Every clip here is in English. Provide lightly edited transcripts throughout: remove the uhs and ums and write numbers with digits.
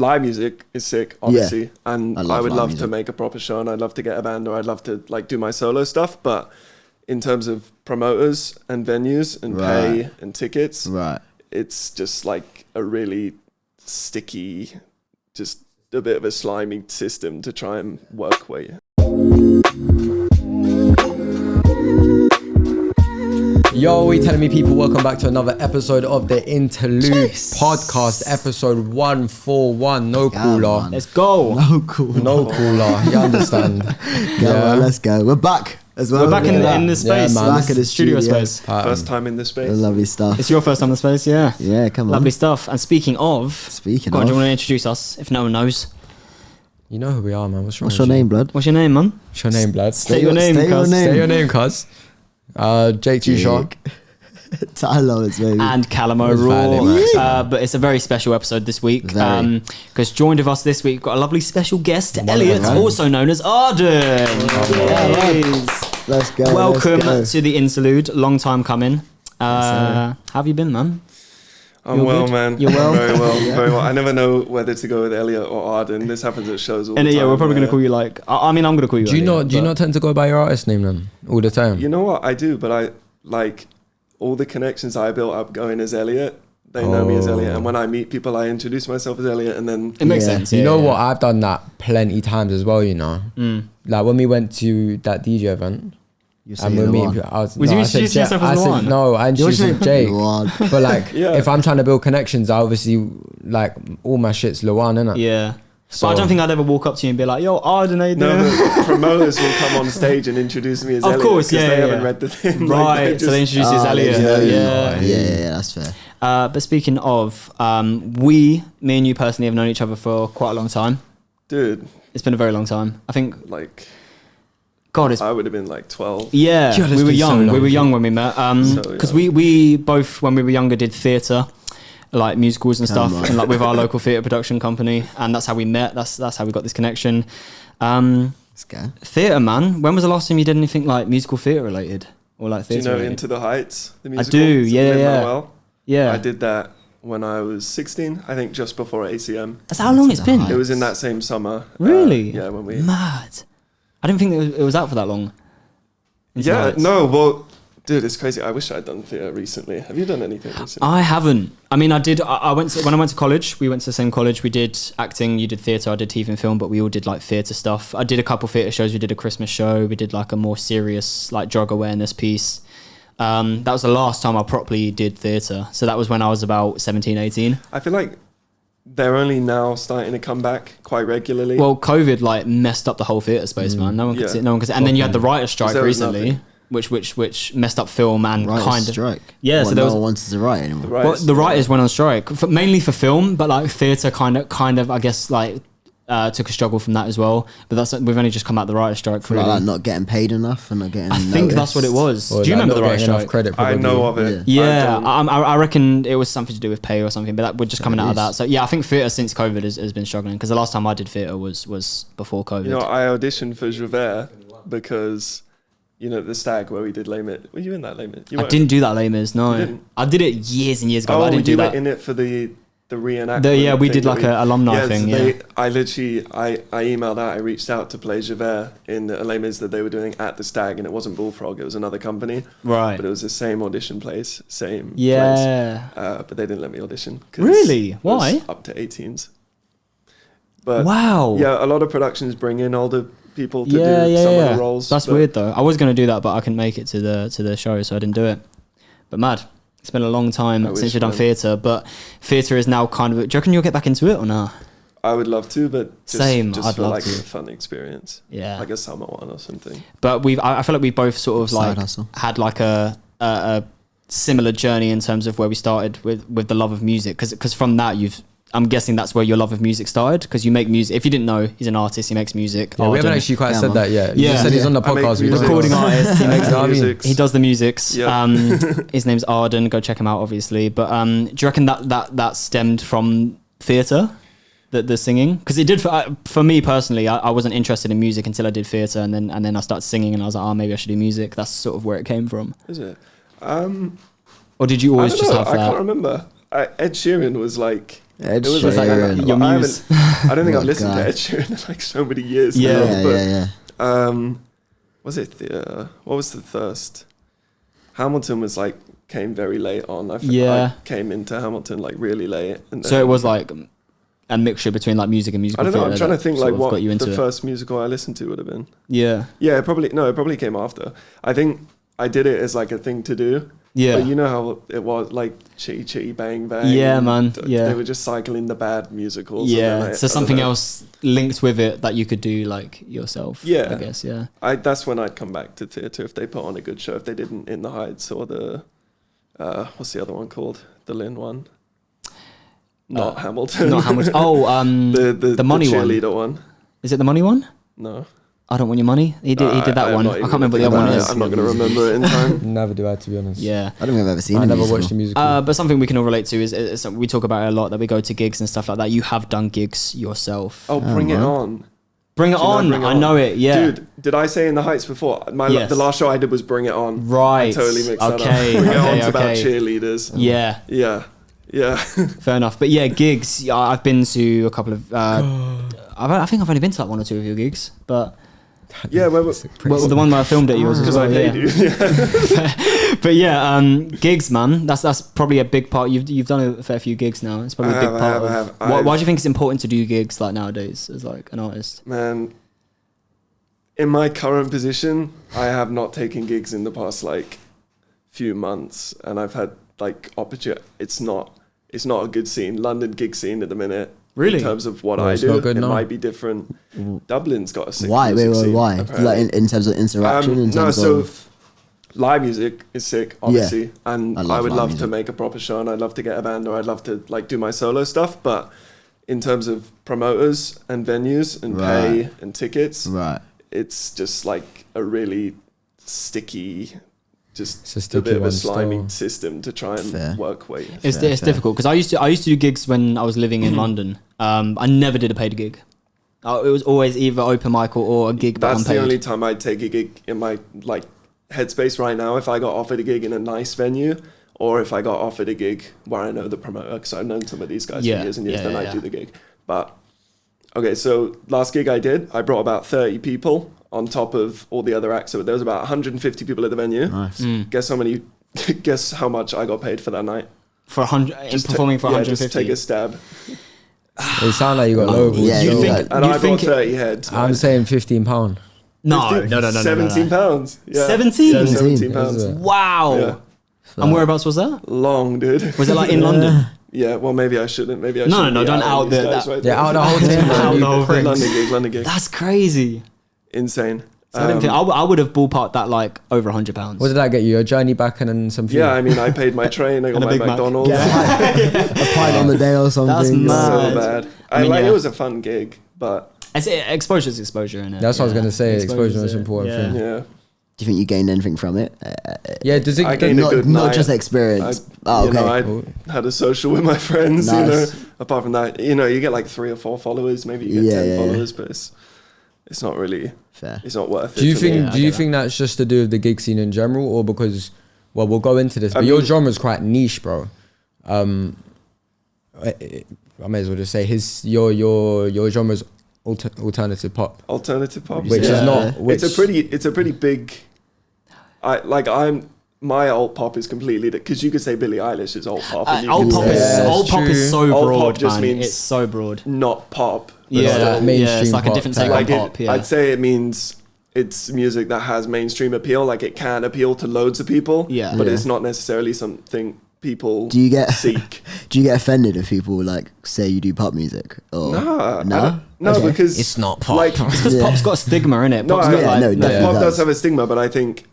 live music is sick, obviously, and I would love music. to make a proper show, and I'd love to get a band, or I'd love to like do my solo stuff. But in terms of promoters and venues and pay and tickets, it's just like a really sticky, just a bit of a slimy system to try and work with. Yo, we telling me people, welcome back to another episode of the Interlude podcast, episode 141. No cooler. Let's go. No cooler. You understand? Let's go. We're back as well. We're back in the space. Yeah, back in the studio space. First time in the space. Lovely stuff. It's your first time in the space, yeah. Yeah, come on. Lovely stuff. And speaking of, do you want to introduce us if no one knows? You know who we are, man. What's your name, blood? What's your name, man? What's your name, blood? State your name, cuz. Say your name, cuz. Jake Tushaw. Tyler, it's baby. And Callum O'Rourke. But it's a very special episode this week. Because joined with us this week, we've got a lovely special guest, Elliot, also known as Arden. Let's go. Welcome to the Interlude. Long time coming. How have you been, man? I'm well, man. You're well? Very well, very well. I never know whether to go with Elliot or Arden. This happens at shows all the time. Yeah, we're probably going to call you like... I mean, I'm going to call you Elliot. Do you not tend to go by your artist name then? All the time? You know what? I do, but I like all the connections I built up going as Elliot. They know me as Elliot. And when I meet people, I introduce myself as Elliot, and then... It makes sense. You know what? I've done that plenty times as well, you know? Like when we went to that DJ event... And we're meeting people. I introduced Jake. But like, if I'm trying to build connections, I obviously like all my shit's Lawan, innit? Yeah. So, but I don't think I'd ever walk up to you and be like, "Yo, Arden, how you doing?" No, but promoters will come on stage and introduce me as Elliot. Of course, because they haven't read the thing. Right, like, so they introduce you as Elliot. Yeah, that's fair. But speaking of, me and you personally have known each other for quite a long time. Dude. It's been a very long time. I think... Like... God, I would have been like 12. Yeah, we were young. We were young when we met. Because we both, when we were younger, did theatre, like musicals and stuff, and like with our local theatre production company, and that's how we met. That's how we got this connection. Theatre, man. When was the last time you did anything like musical theatre related or like theatre? Do you know related? Into the Heights? The musical? I do. Yeah. I did that when I was 16. I think just before ACM. That's how long it's been. It was in that same summer. Really? Yeah, when we. Mad. I didn't think it was out for that long. Well, dude, it's crazy. I wish I'd done theatre recently. Have you done anything recently? I haven't. I mean, I did. When I went to college, we went to the same college. We did acting. You did theatre. I did TV and film, but we all did like theatre stuff. I did a couple theatre shows. We did a Christmas show. We did like a more serious like drug awareness piece. That was the last time I properly did theatre. So that was when I was about 17, 18. I feel like they're only now starting to come back quite regularly. Well, COVID like messed up the whole theatre space, man. No one could see. No one could see. And then you had the writer's strike recently, which messed up film and kind of strike. Yeah, so there was no one wanted to write anymore. Well, the writers went on strike mainly for film, but like theatre kind of I guess like took a struggle from that as well. But we've only just come out the writer's strike for like not getting paid enough and not getting. I think that's what it was. Or do you like remember the writer's strike? Credit, I know of it. Yeah, I reckon it was something to do with pay or something. But we're just coming out of that. So yeah, I think theatre since COVID has been struggling because the last time I did theatre was before COVID. You know, I auditioned for Javert because. You know, the stag where we did Les Mis. Were you in that Les Mis? I didn't do that Les Mis, no. I did it years and years ago, but I didn't do that. You were in it for the reenactment. We did like an alumni thing, I emailed out, I reached out to play Javert in the Les Mis that they were doing at the stag, and it wasn't Bullfrog, it was another company. Right. But it was the same audition place, place. But they didn't let me audition. Really? Why? It was up to 18s. But wow. Yeah, a lot of productions bring in older people to do some of the roles. That's weird though. I was going to do that, but I couldn't make it to the show, so I didn't do it. But mad. It's been a long time since you've done theatre, but theatre is now kind of... Do you reckon you'll get back into it or not? I would love to, but just I'd for love like to. a fun experience. Yeah. Like a summer one or something. But I feel like we both sort of like had like a similar journey in terms of where we started with the love of music, because from that I'm guessing that's where your love of music started, because you make music. If you didn't know, he's an artist. He makes music. Yeah, we haven't actually quite said that yet. You just said he's on the podcast. Recording artist. He makes music. He does the musics. Yep. His name's Arden. Go check him out, obviously. But do you reckon that stemmed from theatre, the singing? Because it did for me personally. I wasn't interested in music until I did theatre, and then I started singing, and I was like, maybe I should do music. That's sort of where it came from. Is it? Or did you always just have that? I can't remember. Ed Sheeran was like Ed It was Sheeran. like your muse. I don't think I've listened guy. to Ed Sheeran in like so many years. Yeah. now, but, was it what was the Thirst? Hamilton was like came very late on. I came into Hamilton like really late. And so it was like a mixture between like music and musical. I don't know. I'm trying to think like what got you into the first musical I listened to would have been. Yeah. Yeah, it probably came after. I think I did it as like a thing to do. Yeah. But you know how it was like Chitty Chitty Bang Bang. Yeah, man. Yeah. They were just cycling the bad musicals. Yeah. So something else linked with it that you could do like yourself. Yeah. I guess. Yeah. That's when I'd come back to theatre if they put on a good show. If they didn't In the Heights or the what's the other one called? The Lynn one. Not Hamilton. Not Hamilton. Oh, the money the one. cheerleader one. Is it the money one? No. I Don't Want Your Money. He did that one. I can't remember what the other one is. I'm not going to remember it in time. Never do I, to be honest. Yeah. I don't think I've ever seen it. I never watched the musical. But something we can all relate to is we talk about it a lot, that we go to gigs and stuff like that. You have done gigs yourself. Oh, Bring It On. Bring It On. I know it. Yeah. Dude, did I say In the Heights before? The last show I did was Bring It On. Right. I totally mixed that up. Okay. Bring It On's about cheerleaders. Yeah. Yeah. Fair enough. But yeah, gigs. I've been to a couple of. I think I've only been to like one or two of your gigs, but. Yeah, well, the one where I filmed at yours as well. I paid you. Yeah. But yeah, gigs, man. That's probably a big part. You've done a fair few gigs now. It's probably a big part. Why do you think it's important to do gigs like nowadays as like an artist? Man, in my current position, I have not taken gigs in the past like few months, and I've had like opportunity. It's not a good scene. London gig scene at the minute. Really? In terms of what I do, it might be different. Dublin's got a sick music scene. Why? Apparently. Like in terms of interaction? Live music is sick, obviously. Yeah. And I would love to make a proper show, and I'd love to get a band, or I'd love to like do my solo stuff. But in terms of promoters and venues and pay and tickets, it's just like a really sticky, just a bit of a slimy system to try and work with. It's difficult because I used to do gigs when I was living in London. I never did a paid gig. It was always either open mic or a gig, but That's unpaid. the only time I'd take a gig in my like headspace right now. If I got offered a gig in a nice venue, or if I got offered a gig where I know the promoter, because I've known some of these guys for years and years, then I'd do the gig. But okay, so last gig I did, I brought about 30 people on top of all the other acts. So there was about 150 people at the venue. Nice. Guess how much I got paid for that night? For 100, performing for 150. Just take a stab. It sounds like you got low. I bought 30 heads. I'm saying £15. No. 17 pounds. Yeah. 17? Yeah, 17 pounds. Wow. Yeah. And whereabouts was that? Long, dude. Was it like in London? Yeah, well, maybe I shouldn't. Maybe I shouldn't. No, don't out the... out the whole thing. London gigs. That's crazy. Insane. So I would have ballparked that like over £100. What did that get you? A journey back and then some food? Yeah, I mean, I paid my train. I got my McDonald's. A pint on the day or something. That's mad. So bad. It was a fun gig, but exposure's exposure, innit? That's what I was gonna say. Exposure is an important thing. Yeah. Do you think you gained anything from it? Yeah, does it? I gained a good not night. just experience. I had a social with my friends. Nice. Apart from that, you get like 3 or 4 followers. Maybe you get 10 followers, but it's not really fair. It's not worth it. Do you think that's just to do with the gig scene in general, or because we'll go into this, but your genre is quite niche, bro. I may as well just say your genre is alternative pop. Alternative pop, which is not. It's a pretty big. My alt pop is completely because you could say Billie Eilish is alt pop. Alt pop is so broad. Alt pop just means it's so broad. Not pop. It's like a different take on pop. I'd say it means it's music that has mainstream appeal. Like it can appeal to loads of people. But it's not necessarily something people seek. Do you get offended if people like say you do pop music? Or no, because it's not pop. Like because pop's got a stigma in it. Pop does have a stigma, but I think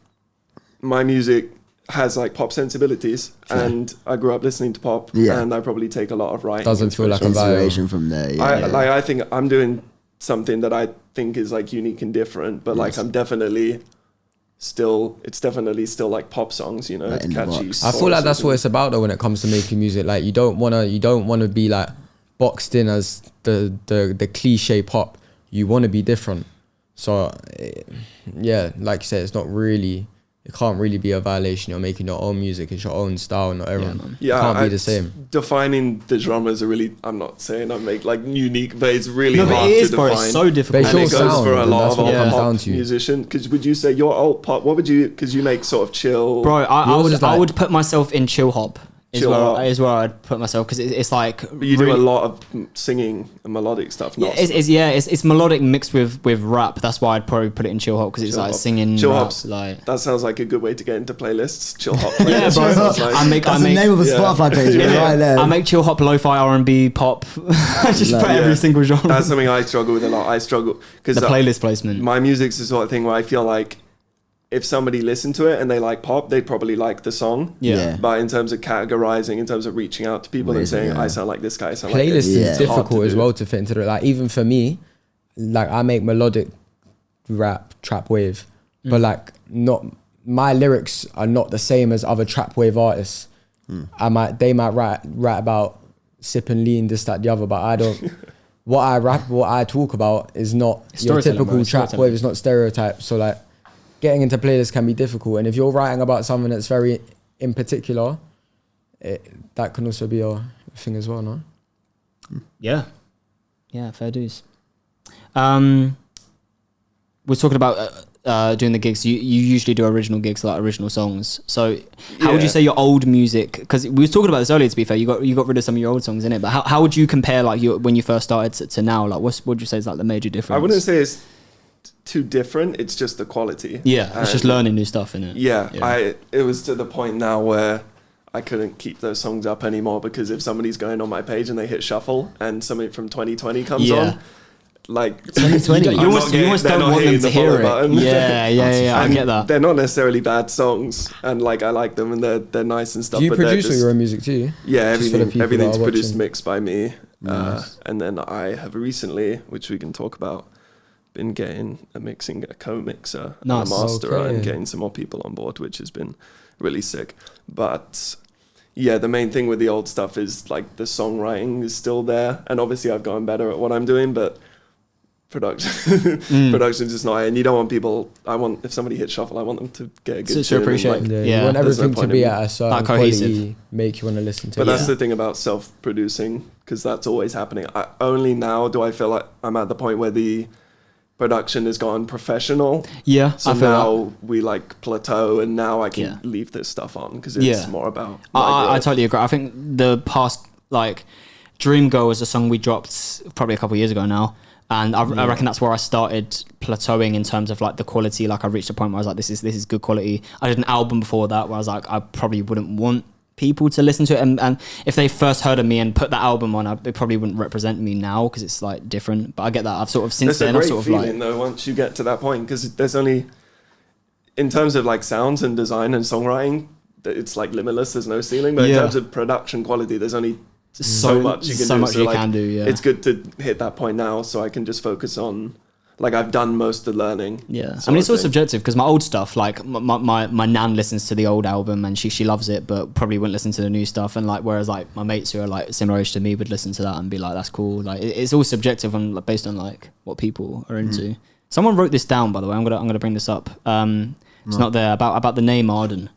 my music has like pop sensibilities, and I grew up listening to pop, and I probably take a lot of doesn't feel like inspiration from there. I think I'm doing something that I think is like unique and different, but like it's definitely still like pop songs, it's catchy. I feel like that's what it's about though when it comes to making music. Like you don't wanna be like boxed in as the cliche pop. You wanna be different. So like you said, it's it can't really be a violation. You're making your own music, it's your own style, not everyone. It can't be the same. Defining the genres are really, I'm not saying I make like unique, but it's really hard to define. It's so difficult. And it goes for a lot of pop musician. Because would you say you're alt pop? What would you, because you make sort of chill. Bro, I would put myself in chill hop. Is where I'd put myself, because it's like. But you do a lot of singing and melodic stuff. It's melodic mixed with rap. That's why I'd probably put it in chill hop, because it's like singing. Chill rap, hop. like that sounds like a good way to get into playlists. Chill hop playlists. Yeah, bro. That's the name of a Spotify page right there. I make chill hop, lo-fi, R&B, pop. I just put every single genre. That's something I struggle with a lot. I struggle because the playlist placement. My music's the sort of thing where I feel like, if somebody listened to it and they like pop, they'd probably like the song. Yeah. But in terms of categorizing, in terms of reaching out to people and saying, I sound like this guy, I sound like this. Playlist is difficult as well to fit into it. Like, even for me, like, I make melodic rap, trap wave, but like, not, my lyrics are not the same as other trap wave artists. They might write about sipping lean, this, that, the other, but I don't. What I talk about is not your typical trap wave. It's not stereotype. So like, getting into playlists can be difficult, and if you're writing about something that's very in particular, that can also be a thing as well, no? Yeah, fair dues. We're talking about doing the gigs. You usually do original gigs, like original songs. So how would you say your old music? Because we was talking about this earlier. To be fair, you got rid of some of your old songs in it. But how would you compare like when you first started to now? Like what would you say is like the major difference? I wouldn't say it's too different. It's just the quality. Yeah, it's just learning new stuff in it. Yeah, it was to the point now where I couldn't keep those songs up anymore, because if somebody's going on my page and they hit shuffle and something from 2020 comes on, like 2020, you almost don't want them to hear it. Button. Yeah, I get that. They're not necessarily bad songs, and like I like them and they're nice and stuff. Do you but produce all your own music too? Yeah, everything's produced, mixed by me. Nice. And then I have recently, which we can talk about, been getting a co-mixer and a masterer and getting some more people on board, which has been really sick. But yeah, the main thing with the old stuff is like the songwriting is still there, and obviously I've gotten better at what I'm doing, but production's just not. And you don't want people. If somebody hits shuffle, I want them to get a good tune. Appreciate. You want everything to be at a certain quality, make you want to listen to. But that's the thing about self-producing, because that's always happening. Only now do I feel like I'm at the point where the production has gone professional. Yeah, so now we like plateau, and now I can leave this stuff on, because it's more about. I totally agree. I think the past, like, Dream Girl was a song we dropped probably a couple of years ago now, and I reckon that's where I started plateauing in terms of like the quality. Like I reached a point where I was like, this is good quality. I did an album before that where I was like, I probably wouldn't want people to listen to it, and if they first heard of me and put that album on, it probably wouldn't represent me now, because it's like different. But I get that. I've sort of since then. There's a great feeling though once you get to that point, because there's only, in terms of like sounds and design and songwriting, it's like limitless. There's no ceiling. But in terms of production quality, there's only so much you can do. So much you can do. Yeah, it's good to hit that point now, so I can just focus on. Like I've done most of the learning. Yeah, I mean it's all subjective, because my old stuff, like my nan listens to the old album and she loves it, but probably wouldn't listen to the new stuff. And like whereas like my mates who are like similar age to me would listen to that and be like, that's cool. Like it's all subjective and like, based on like what people are into. Someone wrote this down, by the way. I'm gonna bring this up. It's not there about the name Arden.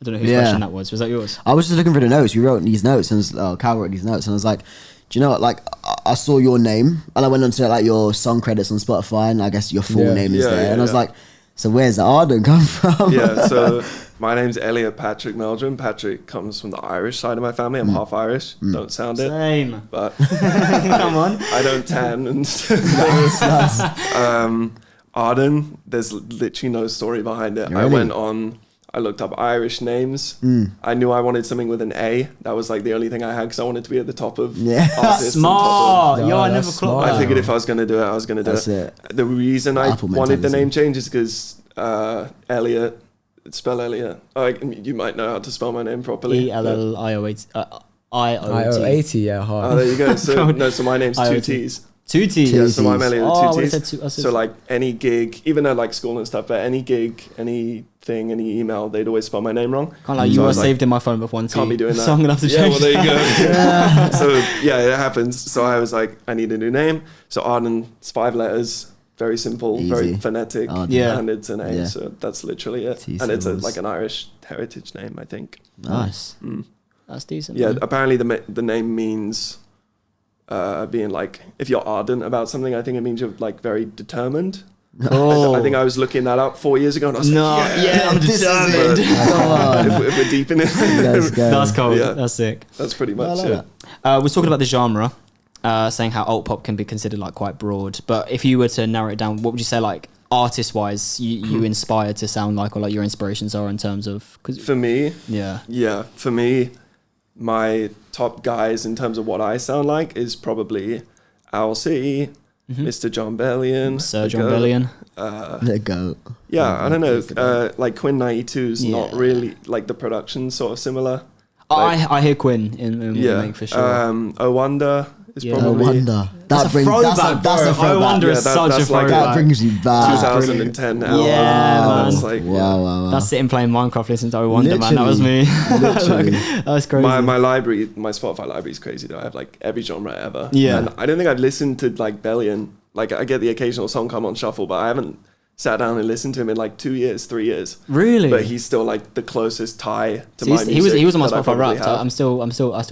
I don't know whose question that was. Was that yours? I was just looking for the notes. You wrote these notes, and Cal wrote these notes, and I was like, do you know what? Like, I saw your name, and I went onto like your song credits on Spotify, and I guess your full name is there. And I was like, so where's the Arden come from? Yeah, so my name's Elliot Patrick Meldrum. Patrick comes from the Irish side of my family. I'm half Irish. Don't sound it. Same. But come on. I don't tan and Arden, there's literally no story behind it. Really? I looked up Irish names. I knew I wanted something with an A. That was like the only thing I had, because I wanted to be at the top of artists. Smart. I never clocked that. I figured if I was going to do it, I was going to do it. The reason I wanted the name change is because Elliot, spell Elliot. You might know how to spell my name properly. ELLIOT. IO80, yeah. Hard. Oh, there you go. So my name's two T's. Two T's. Yeah, so I'm Elliot with two T's. So like any gig, even though like school and stuff, but any gig, anything, any email, they'd always spell my name wrong. Can't lie, you were saved in my phone with one T. Can't be doing that. So I'm gonna have to change. Yeah, well there you go. So yeah, it happens. So I was like, I need a new name. So Arden, it's 5 letters, very simple, Easy. very phonetic, and it's an A, Yeah. so that's literally it. And it's like an Irish heritage name, I think. Nice. That's decent. Yeah, man. apparently the name means being like, if you're ardent about something, I think it means you're like very determined. Oh. I think I was looking that up 4 years ago, and I was I'm determined. if we're deep in it, That's cool. Yeah. That's sick. that's pretty much it. We're talking about the genre, saying how alt pop can be considered like quite broad. But if you were to narrow it down, what would you say, like artist-wise, you inspire to sound like, or like your inspirations are in terms of? Cause For me, yeah, for me, my top guys in terms of what I sound like is probably Owl City, Mr. John Bellion, Sir John Bellion. Let it go. Yeah, I don't know. Like Quinn 92 is not really like the production sort of similar. Like, I hear Quinn in Make for sure. Oh Wonder is No probably wonder. That's a throwback, that's a bro. I wonder throwback. is such a that's like throwback. That brings you back. 2010 album. Yeah, man. That's like Wow. That's sitting playing Minecraft, listening to Oh Wonder, man. That was me. Literally. That was crazy. my library, my Spotify library is crazy though. I have like every genre ever. Yeah. And I don't think I've listened to like Bellion. Like I get the occasional song come on shuffle, but I haven't sat down and listened to him in like 2 years, 3 years. Really? But he's still like the closest tie to my music. He was on my that I Spotify probably Wrapped. have. I still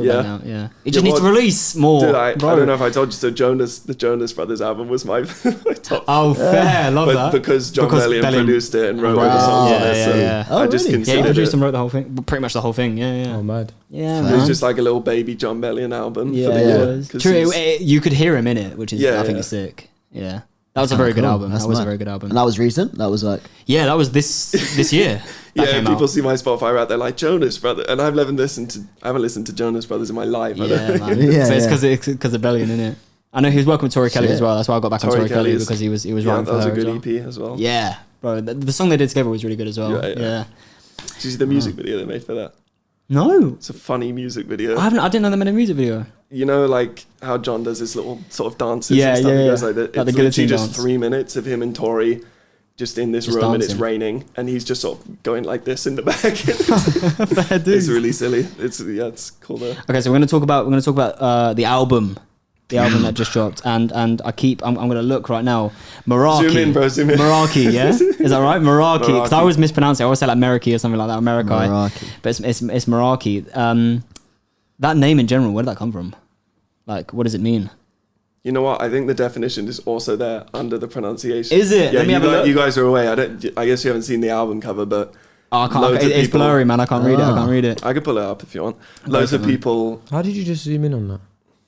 bang out. Yeah. He just Yeah, needs to release more. Dude, I bro. don't know if I told you. So the Jonas Brothers album was my, my top. Oh, fair. Love but that. because John Bellion produced it and wrote all the Wow. songs on Yeah, it, so yeah. Oh, I just really? Yeah, he considered produced it. and wrote the whole thing. Pretty much the whole thing. Yeah. Oh, mad. Yeah, It man. was just like a little baby John Bellion album. Yeah, for the it year, was. 'cause True. he's- You could hear him in it, which is I think Yeah. is sick. Yeah. That was a very good Cool. album. That's That was a mad. very good album. And that was recent. That was like Yeah, that was this year. That Yeah, came people out. see my Spotify out there like Jonas Brothers, and I haven't listened to Jonas Brothers in my life. I don't Yeah, know. man. Yeah, So it's yeah. because of Bellion, innit? I know he was working with Tori Kelly Shit. as well. That's why I got back on Tori Tori Kelly Kelly's- because he was Yeah, writing that for was her a as good well. EP as well. Yeah, bro. The song they did together was really good as well. Yeah, yeah. Yeah. Did you see the music video they made for that? No, It's a funny music video. I didn't know they made a music video. You know, like how John does his little sort of dances Yeah, and stuff. yeah, He goes yeah. like that. Like the It's guillotine literally just dance. 3 minutes of him and Tori just in this Just room and it's dancing. raining and he's just sort of going like this in the back. Fair dude. It's really silly. It's cool though. Okay, so we're gonna talk about the album. The album that just dropped, and I'm gonna look right now. Meraki. Zoom in, bro, zoom in. Meraki, yeah, is that right? Meraki, because I Meraki. always mispronounce it. I always say like Meraki or something like that, Merakai. Meraki. But it's Meraki. That name in general, where did that come from? Like, what does it mean? You know what? I think the definition is also there under the pronunciation. Is it? Yeah, Let me have a look. You guys are away. I guess you haven't seen the album cover, but Oh, I can't. Loads of It's people- blurry, man. I can't read it. I can't read it. I could pull it up if you want. Loads of people. How did you just zoom in on that?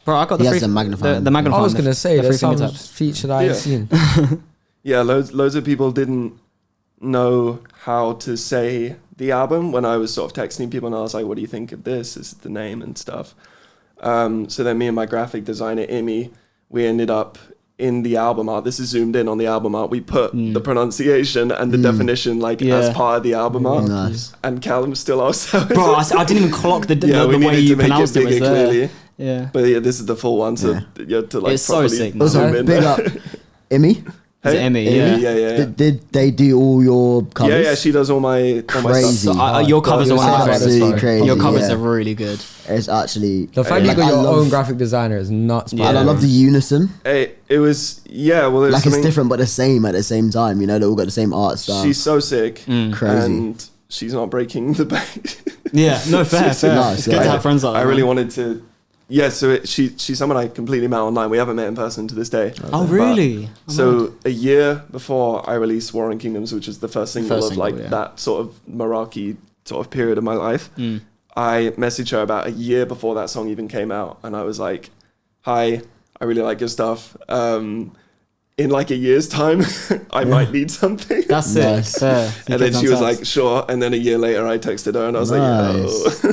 Bro, I got the He has free the magnifying. The magnifying. I was gonna say the there's free finger some taps. feature that I ain't seen. Yeah, loads of people didn't know how to say the album when I was sort of texting people and I was like, what do you think of this? This is the name and stuff. So then me and my graphic designer, Imi, we ended up in the album art. This is zoomed in on the album art. We put the pronunciation and the definition like as part of the album art. Nice. And Callum still asked how Bro, I didn't even clock the we way needed you to make pronounced it was bigger there. clearly. Yeah. But yeah, this is the full one, so you have to like It's so properly sick, man. Also, zoom in. big up Imi. Is it Emmy? Yeah, Yeah. yeah. Did they do all your covers? Yeah, she does all my Crazy. stuff. So, your covers are one of my favorites. Absolutely bro. crazy, Your covers yeah. are really good. It's actually The fact like, you got I your love- own graphic designer is nuts. Yeah. And I love the unison. It was well. It was Like it's something- different but the same at the same time. You know, they all got the same art style. She's so sick, Crazy. and she's not breaking the bank. Yeah, no, fair. Nice, It's good yeah. to have friends like that. I really man. wanted to. Yeah, so she's someone I completely met online. We haven't met in person to this day. Oh, really? So a year before I released Warring Kingdoms, which is the first single of like yeah. that sort of Meraki sort of period of my life, I messaged her about a year before that song even came out, and I was like, "Hi, I really like your stuff. In like a year's time, I might need something." That's Nice. it. Fair. And then she was like, "Sure." And then a year later, I texted her, and I was like, Nice. "Yo."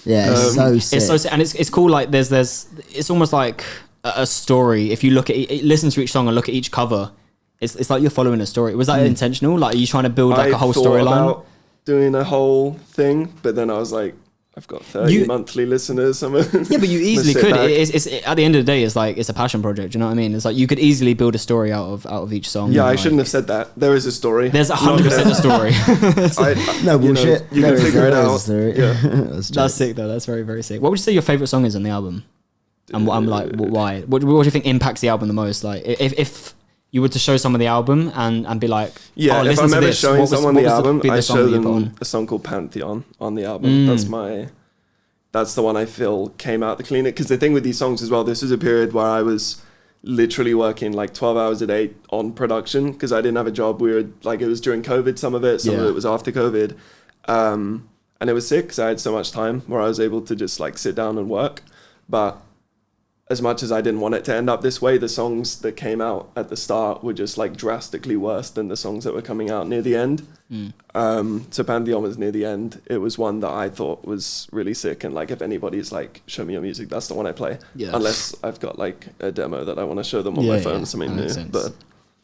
Yeah, it's so sick. It's so sick. And it's cool. Like there's it's almost like a story. If you look at listen to each song and look at each cover, it's like you're following a story. Was that intentional? Like are you trying to build like a whole thought storyline? about doing a whole thing, but then I was like, I've got 30 monthly listeners. Yeah, but you easily could. It's at the end of the day, it's like it's a passion project. Do you know what I mean? It's like you could easily build a story out of each song. Yeah, I like, shouldn't have said that. There is a story. There's 100% a story. no bullshit. You can figure it out. Yeah. That's sick though. That's very, very sick. What would you say your favorite song is on the album? And what I'm like, why? What do you think impacts the album the most? Like, if you were to show someone the album and be like, yeah, oh, if I'm ever showing someone the album, I show them on a song called Pantheon on the album. That's the one I feel came out the cleaner. Because the thing with these songs as well, this was a period where I was literally working like 12 hours a day on production because I didn't have a job. We were like, it was during COVID, some of it was after COVID. And it was sick because I had so much time where I was able to just like sit down and work. But as much as I didn't want it to end up this way, the songs that came out at the start were just like drastically worse than the songs that were coming out near the end. So Pantheon was near the end. It was one that I thought was really sick. And like, if anybody's like, show me your music, that's the one I play. Yeah. Unless I've got like a demo that I want to show them on my phone or something new. But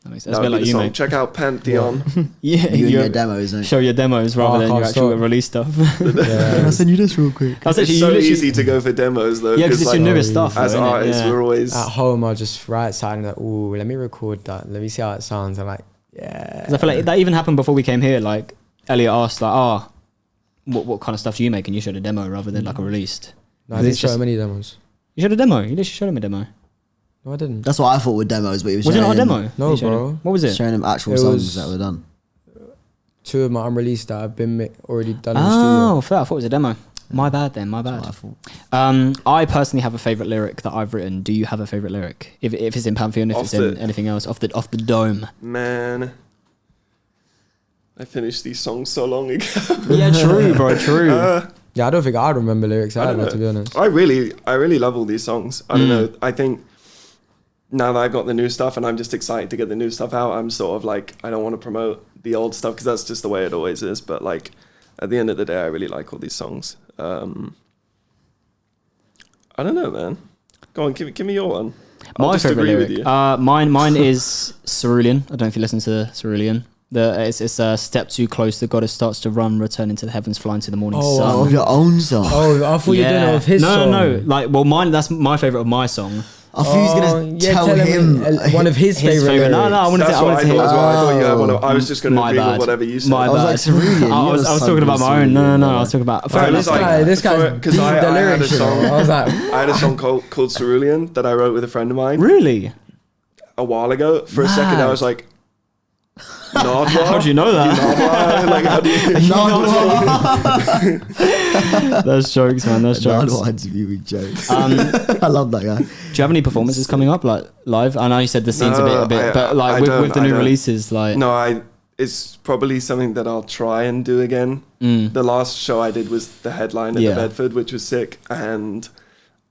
that makes sense. That would be the song. Check out Pantheon. Yeah, your demos. Show your demos rather than your actual release stuff. I'll send you this real quick. It's so easy to go for demos though. Yeah, because it's like, your newest stuff. As artists, we're always at home. I'll just write something like, "Ooh, let me record that. Let me see how it sounds." I'm like, yeah. Because I feel like that even happened before we came here. Like Elliot asked, like, what kind of stuff do you make? And you showed a demo rather than like a released. No, I didn't show him any demos. You showed a demo. You literally showed him a demo. No, I didn't. That's what I thought with demos, but it was it not a demo? No, bro. What was it? Showing him actual songs that were done. 2 of my unreleased that have been already done in the studio. Oh, fair. I thought it was a demo. My bad then. My bad. I personally have a favourite lyric that I've written. Do you have a favourite lyric? If it's in Pantheon, if it's in anything else, off the dome. Man, I finished these songs so long ago. Yeah, true, bro. True. Yeah, I don't think I remember lyrics either, to be honest. I really love all these songs. I don't know. I think now that I've got the new stuff and I'm just excited to get the new stuff out, I'm sort of like, I don't want to promote the old stuff because that's just the way it always is. But like, at the end of the day, I really like all these songs. I don't know, man. Go on, give me your one. My favorite lyric. Mine is Cerulean. I don't know if you listen to Cerulean. It's a step too close. The goddess starts to run, returning to the heavens, flying to the morning sun. Oh, of your own song. Oh, I thought you were doing it of his song. No. Like, well, mine. That's my favorite of my song. I thought he was gonna tell him one of his favorite. No, I wanted to. That's what I thought as well. I thought you had one. I was just gonna agree with whatever you said. My bad. I was like, Cerulean. I was talking about my own. No. I was talking about. This guy's because I had a song. I was like, I had a song called Cerulean that I wrote with a friend of mine. Really? A while ago. For a second, I was like, Nardwar? How do you know that? Like, how do you Nardwar. Those jokes, man. Those jokes. Nardwar interviewing jokes. I love that guy. Do you have any performances coming up, like live? I know you said the scene's a bit, but like with the new releases, like it's probably something that I'll try and do again. The last show I did was the headline at the Bedford, which was sick, and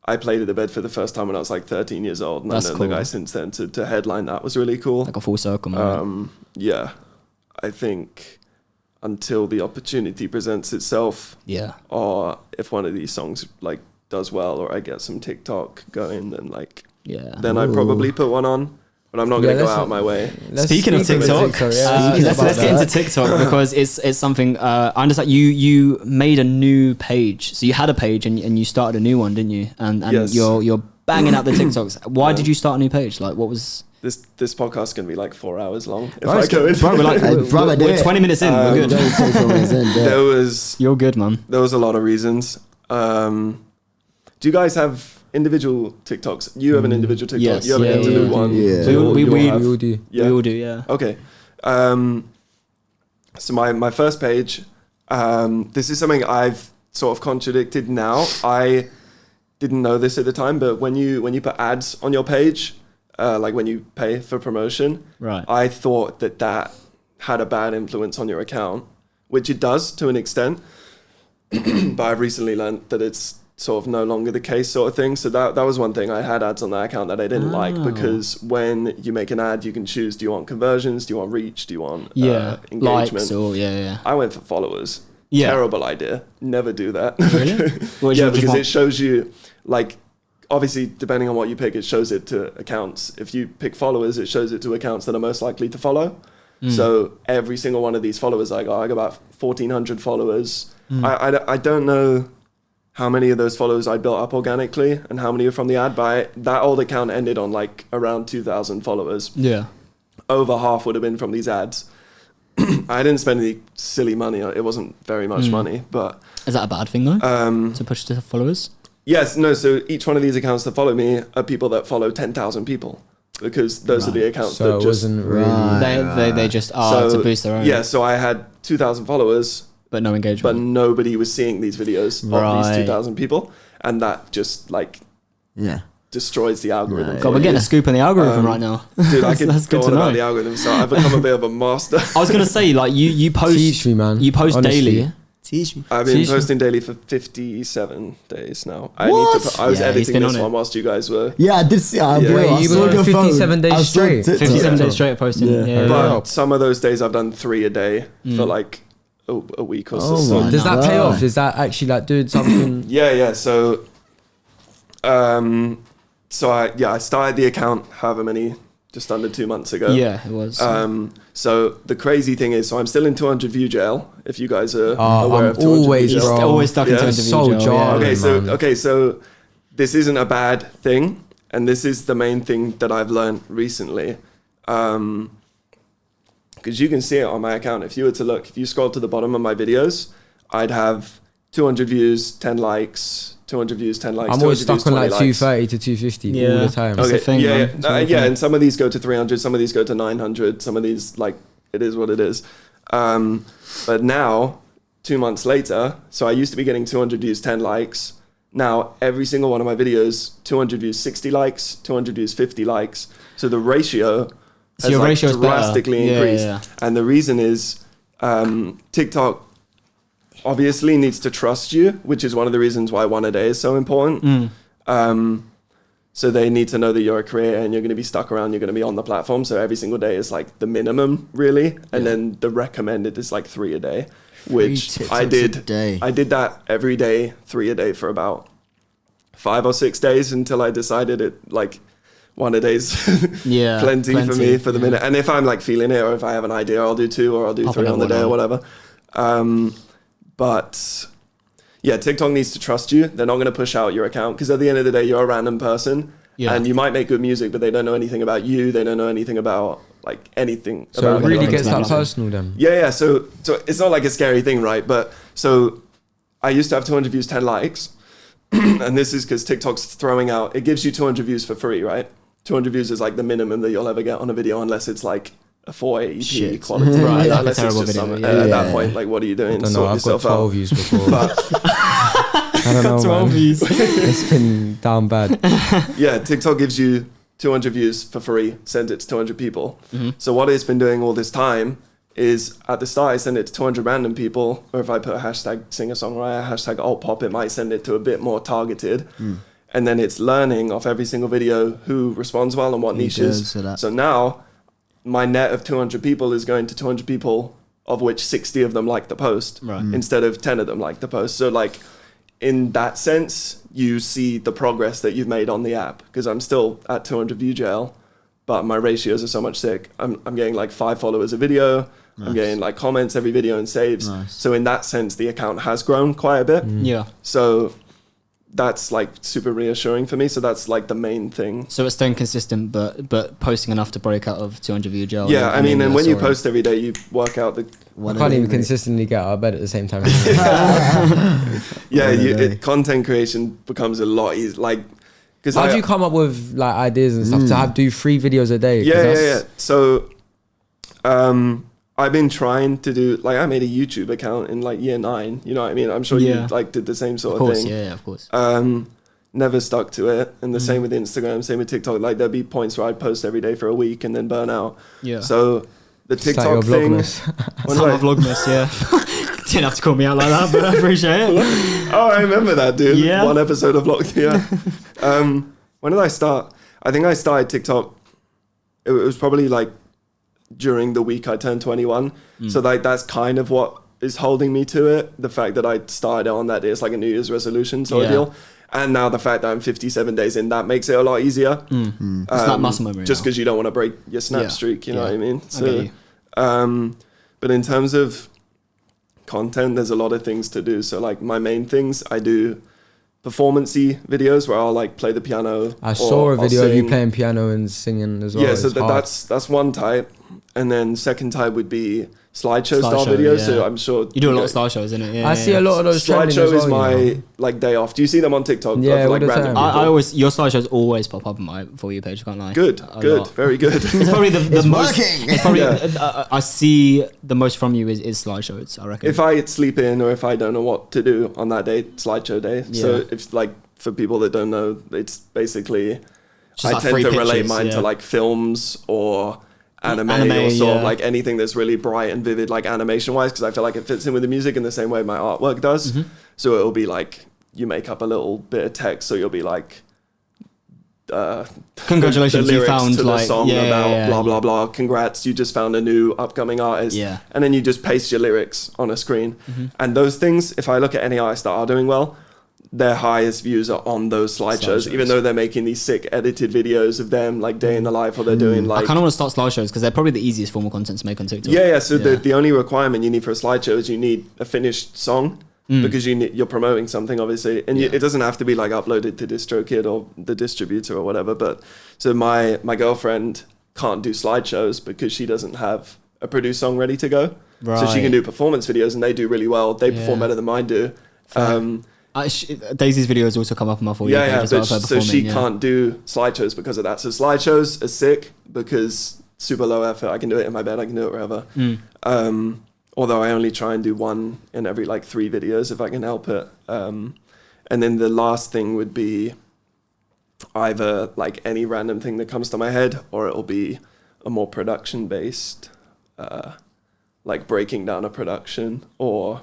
I played at the Bedford the first time when I was like 13 years old, and I've known the guy since then to headline. That was really cool. Like a full circle, man. Yeah, I think until the opportunity presents itself, or if one of these songs like does well, or I get some TikTok going, then then I probably put one on. But I'm not going to go out of my way. Speaking of TikTok, let's get into TikTok because it's something. I understand you made a new page, so you had a page and you started a new one, didn't you? And you're banging out the TikToks. Why did you start a new page? Like, what was this podcast is going to be like 4 hours long if I go in. We're 20 minutes in. We're good. You're good, man. There was a lot of reasons. Do you guys have individual TikToks? You have an individual TikTok. Yes, you have an Interlude one. Yeah. We all do. We all do, yeah. Okay. So my first page, this is something I've sort of contradicted now. I didn't know this at the time, but when you put ads on your page, like when you pay for promotion, right? I thought that had a bad influence on your account, which it does to an extent. But I've recently learned that it's sort of no longer the case, sort of thing. So that was one thing. I had ads on that account that I didn't like, because when you make an ad, you can choose: do you want conversions? Do you want reach? Do you want engagement? Likes or I went for followers. Yeah. Terrible idea. Never do that. Really? Yeah, because it shows you, like, obviously, depending on what you pick, it shows it to accounts. If you pick followers, it shows it to accounts that are most likely to follow. So every single one of these followers I got about 1,400 followers. I don't know how many of those followers I built up organically and how many are from the ad, but that old account ended on like around 2,000 followers. Yeah. Over half would have been from these ads. I didn't spend any silly money. It wasn't very much money, but... Is that a bad thing though? To push to followers? Yes, no. So each one of these accounts that follow me are people that follow 10,000 people. because those are the accounts so that it wasn't really they just are to boost their own. Yeah, so I had 2,000 followers, but no engagement. But nobody was seeing these videos of these 2,000 people, and that just like destroys the algorithm. God, we're getting a scoop on the algorithm right now. Dude, I could go on about the algorithm, so I've become a bit of a master. I was gonna say, like, you post, teach me, man. You post daily. Teach me. I've been posting daily for 57 days now. I was editing this one whilst you guys were. Yeah, I did see. Wait, you were 57 days straight. 57 days straight of posting. Yeah. But some of those days I've done 3 a day for like a week or so. So does that pay off? Is that actually like doing something? Yeah. So, I started the account however many, just under 2 months ago. Yeah, it was. So the crazy thing is, I'm still in 200 view jail. If you guys are aware of 200 always, view jail. Always stuck in 200 view jail. Okay, so this isn't a bad thing, and this is the main thing that I've learned recently. Because you can see it on my account. If you scroll to the bottom of my videos, I'd have 200 views, 10 likes. 200 views, 10 likes. I'm always stuck on like 230 to 250 all the time. Okay, thing, and some of these go to 300, some of these go to 900, some of these, like, it is what it is. But now, 2 months later, so I used to be getting 200 views, 10 likes. Now, every single one of my videos, 200 views, 60 likes, 200 views, 50 likes. So the ratio has drastically increased. Yeah. And the reason is TikTok obviously needs to trust you, which is one of the reasons why 1 a day is so important. So they need to know that you're a creator and you're going to be stuck around, you're going to be on the platform. So every single day is like the minimum, really. And then the recommended is like 3 a day, which I did. I did that every day, 3 a day for about 5 or 6 days until I decided it like 1 a day's plenty for me for the minute. And if I'm like feeling it, or if I have an idea, I'll do 2 or I'll do 3 on the day or whatever. But yeah, TikTok needs to trust you. They're not going to push out your account because at the end of the day, you're a random person and you might make good music, but they don't know anything about you. They don't know anything about like anything. So it really gets that personal then. Yeah. So it's not like a scary thing, right? But so I used to have 200 views, 10 likes. And this is because TikTok's throwing out, it gives you 200 views for free, right? 200 views is like the minimum that you'll ever get on a video unless it's like a 480p quality. Right, unless it's just at that point, like, what are you doing? I don't know, I've got 12 views before. But I don't know, 12 views. It's been down bad. Yeah, TikTok gives you 200 views for free, send it to 200 people. So what it's been doing all this time is at the start I send it to 200 random people, or if I put a hashtag singer-songwriter, hashtag alt pop, it might send it to a bit more targeted. And then it's learning off every single video who responds well and what niches. So now my net of 200 people is going to 200 people, of which 60 of them like the post, instead of 10 of them like the post. So like in that sense, you see the progress that you've made on the app, because I'm still at 200 view jail, but my ratios are so much sick. I'm getting like 5 followers a video. I'm getting like comments every video and saves. So in that sense, the account has grown quite a bit. So that's like super reassuring for me. So that's like the main thing. So it's staying consistent, but posting enough to break out of 200 view jail. Yeah, I mean, and when you post every day, you work out the. I can't even consistently get out of bed at the same time. Content creation becomes a lot easier. Like, because how do you come up with like ideas and stuff to do 3 videos a day? Yeah. So, I've been trying to do, like, I made a YouTube account in like year 9, you know what I mean? I'm sure you like did the same sort of thing. Yeah, of course. Never stuck to it. And the same with Instagram, same with TikTok. Like there'd be points where I'd post every day for a week and then burn out. Yeah. So the TikTok thing. Vlogmas, yeah. Didn't have to call me out like that, but I appreciate it. Oh, I remember that, dude. Yeah. 1 episode of Vlog, yeah. When did I start? I think I started TikTok, it was probably like during the week I turned 21. So like that's kind of what is holding me to it. The fact that I started on that day, it's like a New Year's resolution sort of deal. And now the fact that I'm 57 days in, that makes it a lot easier. It's not muscle memory. Just because you don't want to break your snap streak, you know what I mean? So, but in terms of content, there's a lot of things to do. So like my main things, I do performance-y videos where I'll like play the piano. I saw a video of you playing piano and singing as well. Yeah, so that's one type. and then second type would be slideshow style videos. Yeah. So I'm sure you do a lot of slideshows, isn't it? I see a lot of those. Slideshow is my like day off. Do you see them on TikTok? Yeah, like random I always your slideshows always pop up on my For You page. I can't lie. Good, very good. It's probably the most. Working. It's probably I see the most from you is slideshows. I reckon. If I sleep in or if I don't know what to do on that day, slideshow day. Yeah. So if like for people that don't know, it's basically just I tend to relate mine to like films or anime or sort of like anything that's really bright and vivid, like animation wise, because I feel like it fits in with the music in the same way my artwork does. Mm-hmm. So it'll be like you make up a little bit of text, so you'll be like congratulations, you found to the like song about blah blah blah, congrats, you just found a new upcoming artist, and then you just paste your lyrics on a screen. And those things, if I look at any artists that are doing well, their highest views are on those slideshows, even though they're making these sick edited videos of them like day in the life, or they're doing like... I kind of want to start slideshows because they're probably the easiest form of content to make on TikTok. So the only requirement you need for a slideshow is you need a finished song, because you're promoting something, obviously, and it doesn't have to be like uploaded to DistroKid or the distributor or whatever. But so my girlfriend can't do slideshows because she doesn't have a produced song ready to go. So she can do performance videos, and they do really well. They perform better than mine do. Daisy's videos also come up on my For You page as well. So she can't do slideshows because of that. So slideshows are sick because super low effort. I can do it in my bed. I can do it wherever. Although I only try and do one in every like 3 videos if I can help it. And then the last thing would be either like any random thing that comes to my head, or it'll be a more production based, like breaking down a production or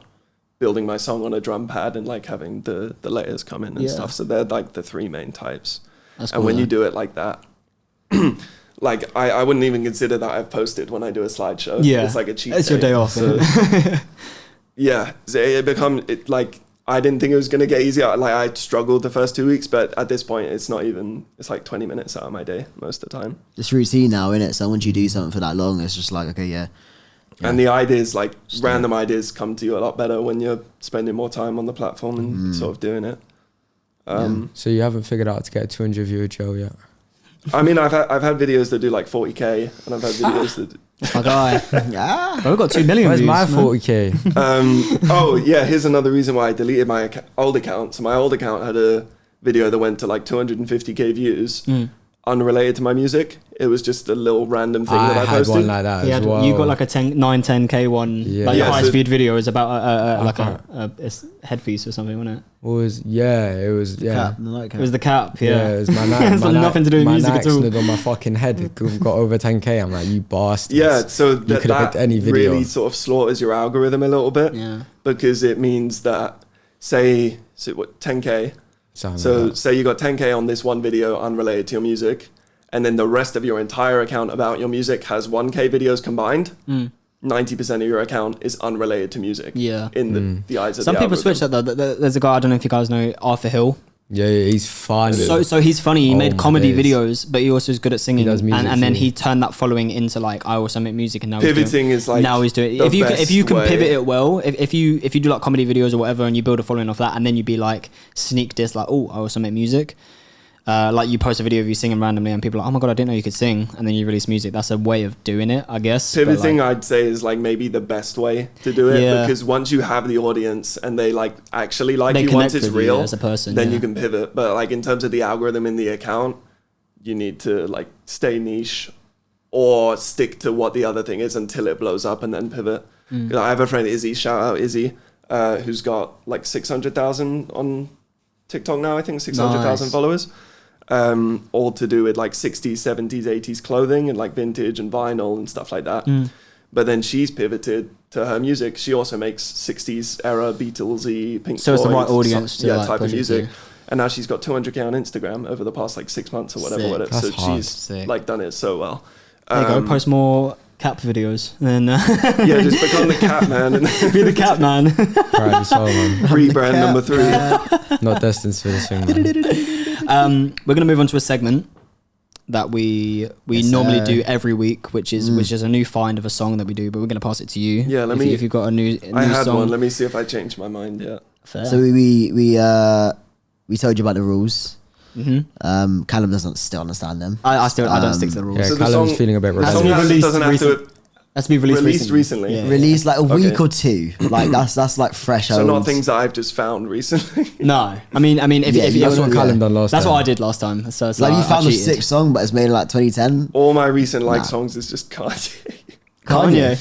building my song on a drum pad and like having the layers come in and stuff. So they're like the 3 main types. That's cool, and when you do it like that, like I wouldn't even consider that I've posted when I do a slideshow. Yeah, it's like a cheat. It's your day off. So, like I didn't think it was gonna get easier. Like I struggled the first 2 weeks, but at this point it's not even. It's like 20 minutes out of my day most of the time. It's routine now, isn't it? So once you do something for that long, it's just like okay, yeah. And the ideas, like random ideas, come to you a lot better when you're spending more time on the platform and sort of doing it. So you haven't figured out how to get a 200 viewer Joe yet? I mean, I've had videos that do like 40k, and I've had videos that. My guy. We've got 2 million. Where's views, my 40k? Here's another reason why I deleted my old account. So my old account had a video that went to like 250k views. Unrelated to my music. It was just a little random thing that I posted. One like that as well. You got like a 10k one. Yeah. Like your highest viewed video is about a headpiece or something, wasn't it? It was It was the cap. Yeah, it was my it's nothing to do with music at all. On my fucking head, it got over 10k. I'm like, you bastards. Yeah, so you could have picked any video. Really sort of slaughters your algorithm a little bit. Yeah, because it means that say 10k. So say you got 10k on this one video unrelated to your music, and then the rest of your entire account about your music has 1k videos combined. 90% of your account is unrelated to music. Yeah, in the eyes of some people switch that though. There's a guy, I don't know if you guys know, Arthur Hill. Yeah, he's funny. So he's funny. He made comedy videos, but he also is good at singing. He does music and then he turned that following into like I also make music, and now pivoting is like now he's doing. If you can pivot it well, if you do like comedy videos or whatever, and you build a following off that, and then you be like sneak diss like, oh, I also make music. Like you post a video of you singing randomly and people are like, oh my god, I didn't know you could sing, and then you release music. That's a way of doing it, I guess. Pivoting, like, I'd say, is like maybe the best way to do it, because once you have the audience and they like actually like you once it's real as a person, then you can pivot. But like in terms of the algorithm in the account, you need to like stay niche or stick to what the other thing is until it blows up and then pivot. I have a friend, Izzy, shout out Izzy, who's got like 600,000 on TikTok now, I think 600,000 followers. All to do with like 60s, 70s, 80s clothing and like vintage and vinyl and stuff like that. But then she's pivoted to her music. She also makes 60s era Beatlesy, Pink Floyd. So it's the right audience to like type of music. And now she's got 200k on Instagram over the past like 6 months or whatever. That's so hard. She's like done it so well. There you go, post more cap videos. And just become the cap man. And be the cap man. Proud as well, man. Rebrand number 3. Not destined for this thing, man. We're going to move on to a segment that we normally do every week, which is a new find of a song that we do, but we're going to pass it to you. Yeah, if you've got a new I had song. one. Let me see if I changed my mind yet. Fair. So we told you about the rules. Callum doesn't still understand them. I don't stick to the rules. Yeah, so Callum's feeling a bit rebellious. The song doesn't have to That's to be released recently. Yeah, released like a week or two. Like that's like fresh. So not things that I've just found recently. No, I mean, if that's what Callum done last time. That's what I did last time. So it's like you found a sick song, but it's made in like 2010. All my recent songs is just Kanye. Kanye.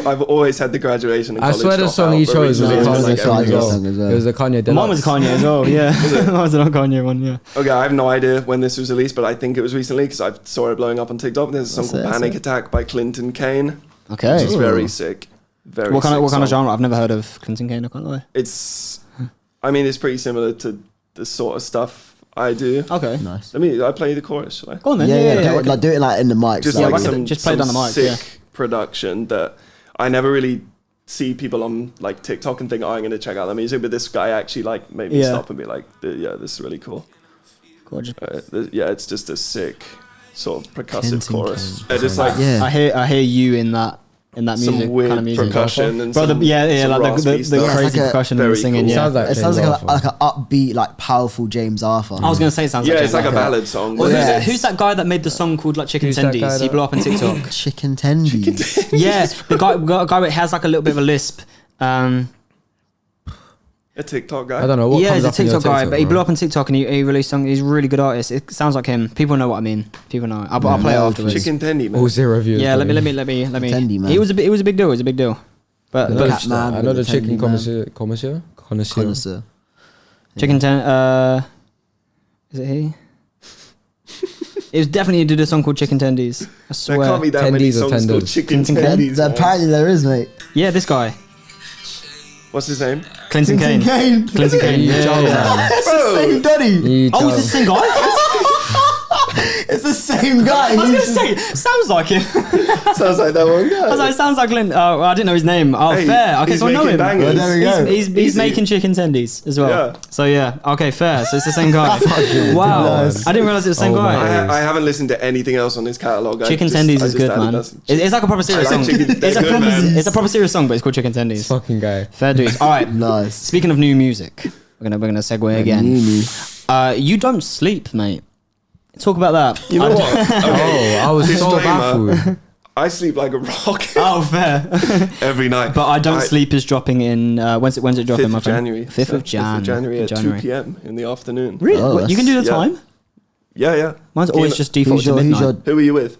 I've always had the graduation. And I swear the song he chose was a Kanye song as well. It was a Kanye Deluxe. Mine was Kanye as well. Yeah, mine was a Kanye one. Yeah. Okay, I have no idea when this was released, but I think it was recently because I saw it blowing up on TikTok. There's a song called "Panic Attack" by Clinton Kane. Okay, which is very sick. Very. What kind of genre? I've never heard of Clinton Kane. I can't lie. It's pretty similar to the sort of stuff I do. Okay, nice. I play the chorus. Shall I? Go on then. Yeah. Do it like in the mic. Just like just play it on the mic. Sick production that I never really see people on like TikTok and think, I'm going to check out the music, but this guy actually like made me stop and be like, this is really cool. It's just a sick sort of percussive chorus. Just like I hear you in that music, some weird kind of music. percussion and like the crazy percussion and the singing. It sounds like an upbeat, like powerful James Arthur. I was gonna say it sounds like it's like a ballad song. Well, who's that guy that made the song called like Chicken Tendies? He blew up on TikTok. Chicken Tendies. Yeah, the guy that has like a little bit of a lisp. A TikTok guy? I don't know what. Yeah, he's a TikTok guy, but he blew up on TikTok and he released a song. He's a really good artist. It sounds like him. People know what I mean. People know. I'll play it afterwards. Chicken Tendy, man. All 0 views. Yeah, let me. Tendy, man. It was a big deal. It was a big deal. But I know the chicken connoisseur. Chicken ten. Is it he? It was definitely did a song called Chicken Tendies. I swear. There can't be that many songs called Chicken Tendies. Apparently there is, mate. Yeah, this guy. What's his name? Clinton Kane. Clinton Kane. Yeah. It's the same Donny. Oh, it's the same guy? It's the same guy. I was going to say, sounds like him. Sounds like that one guy. I was like, sounds like Clint. Oh, I didn't know his name. Oh, fair. Okay, so I know him. Well, there we go. He's making chicken tendies as well. Yeah. So yeah, okay, fair. So it's the same guy. Wow. Nice. I didn't realize it was the same guy. I haven't listened to anything else on his catalogue. Chicken tendies is good, man. It's like a proper serious song. It's a proper serious song, but it's called Chicken Tendies. Fucking guy. Fair dues. All right. Nice. Speaking of new music, we're gonna segue again. You don't sleep, mate. Talk about that. You know what? Okay. I was so baffled. I sleep like a rock. Oh, fair. Every night. But I don't sleep is dropping in. When's it dropping? 5th of January. 5th of January at 2 p.m. in the afternoon. Really? Oh, you can do the time? Yeah. Mine's always just default to midnight. Who are you with?